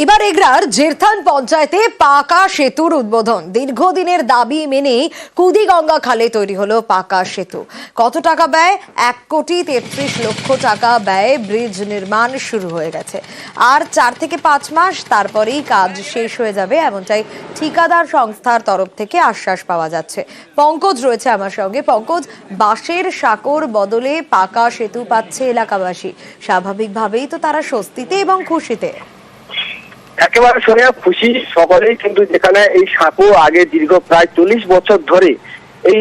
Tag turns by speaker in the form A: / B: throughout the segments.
A: এবার এগরার জেরথান পঞ্চায়েতে পাকা সেতুর উদ্বোধন। দীর্ঘদিনের দাবি মেনে কুদিগঙ্গা খালে তৈরি হলো পাকা সেতু। কত টাকা ব্যয়? 1,33,00,000 টাকা ব্যয়ে ব্রিজ নির্মাণ শুরু হয়ে গেছে। আর 4 থেকে 5 মাস তারপরেই কাজ শেষ হয়ে যাবে, এমনটাই ঠিকাদার সংস্থার তরফ থেকে আশ্বাস পাওয়া যাচ্ছে। পঙ্কজ রয়েছে আমার সঙ্গে। পঙ্কজ, বাঁশের সাঁকোর বদলে পাকা সেতু পাচ্ছে এলাকাবাসী। স্বাভাবিকভাবেই তো তারা স্বস্তিতে এবং খুশিতে।
B: একেবারে শুনে খুশি সকলেই, কিন্তু যেখানে এই সাঁকো আগে দীর্ঘ প্রায় 40 বছর ধরে এই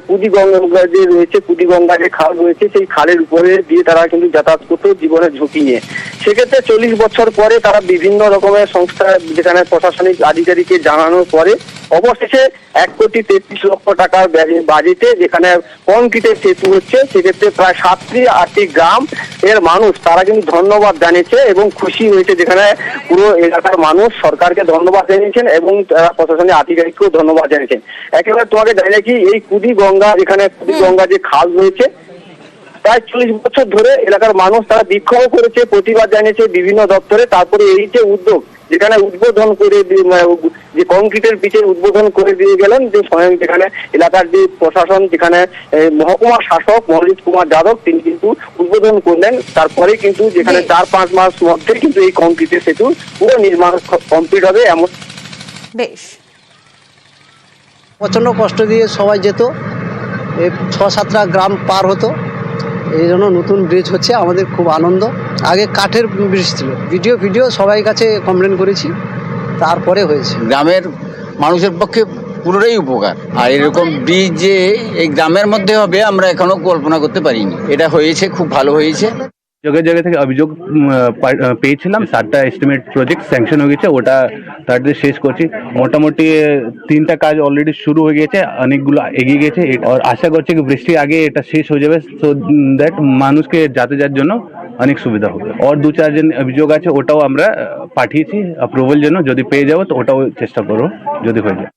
B: কুদিগঙ্গা যে রয়েছে, কুদিগঙ্গা যে খাল রয়েছে, সেই খালের উপরে দিয়ে তারা কিন্তু যাতায়াত করতো জীবনের ঝুঁকি নিয়ে। সেক্ষেত্রে 40 বছর পরে তারা বিভিন্ন রকমের সংস্থা, যেখানে প্রশাসনিক আধিকারিককে জানানোর পরে অবশেষে 1,33,00,000 টাকার বাজেটে যেখানে কংক্রিটের সেতু হচ্ছে, সেক্ষেত্রে প্রায় 7টি গ্রাম এর মানুষ তারা কিন্তু ধন্যবাদ জানিয়েছে এবং খুশি হয়েছে। যেখানে পুরো এলাকার মানুষ সরকারকে ধন্যবাদ জানিয়েছেন এবং তারা প্রশাসনিক আধিকারিককেও ধন্যবাদ জানিয়েছেন। একেবারে তোমাকে জানিয়ে কি, এই কুদিগঙ্গা, যেখানে কুদিগঙ্গা যে খাল রয়েছে, প্রায় 40 বছর ধরে এলাকার মানুষ তারা বিক্ষোভ করেছে, প্রতিবাদ জানিয়েছে বিভিন্ন দপ্তরে। তারপরে এই যে উদ্যোগ, যেখানে উদ্বোধন করে যে কংক্রিটের পিচের উদ্বোধন করে দিয়ে গেলেন যে স্বয়ং যেখানে এলাকার যে প্রশাসন, যেখানে মহকুমা শাসক মনোজিৎ কুমার যাদব, তিনি কিন্তু উদ্বোধন করলেন। তারপরে কিন্তু যেখানে 4-5 মাস মধ্যে কিন্তু এই কংক্রিটের সেতু পুরো নির্মাণ কমপ্লিট হবে। এমন
A: বেশ
C: প্রচণ্ড কষ্ট দিয়ে সবাই যেত, 6-7টা গ্রাম পার হতো। এই জন্য নতুন ব্রিজ হচ্ছে, আমাদের খুব আনন্দ। আগে কাঠের ব্রিজ ছিল, ভিডিও সবাই কাছে কমপ্লেন করেছি, তারপরে হয়েছে।
D: গ্রামের মানুষের পক্ষে পুরোটাই উপকার। আর এরকম ব্রিজ যে এই গ্রামের মধ্যে হবে আমরা এখনো কল্পনা করতে পারিনি। এটা হয়েছে, খুব ভালো হয়েছে।
E: জায়গা থেকে অভিযোগ পেয়েছিলাম। 7টা এস্টিমেট প্রজেক্ট স্যাংশন হয়ে গেছে, ওটা তাড়াতাড়ি শেষ করছি। মোটামুটি 3টা কাজ অলরেডি শুরু হয়ে গেছে, অনেকগুলো এগিয়ে গেছে। আর আশা করছি কি বৃষ্টির আগে এটা শেষ হয়ে যাবে, সো দ্যাট মানুষকে যাতায়াতের জন্য অনেক সুবিধা হবে। আর 2-4 জন অভিযোগ আছে, ওটাও আমরা পাঠিয়েছি অ্যাপ্রুভাল জন্য। যদি পেয়ে যাবো তো ওটাও চেষ্টা করবো, যদি হয়ে যায়।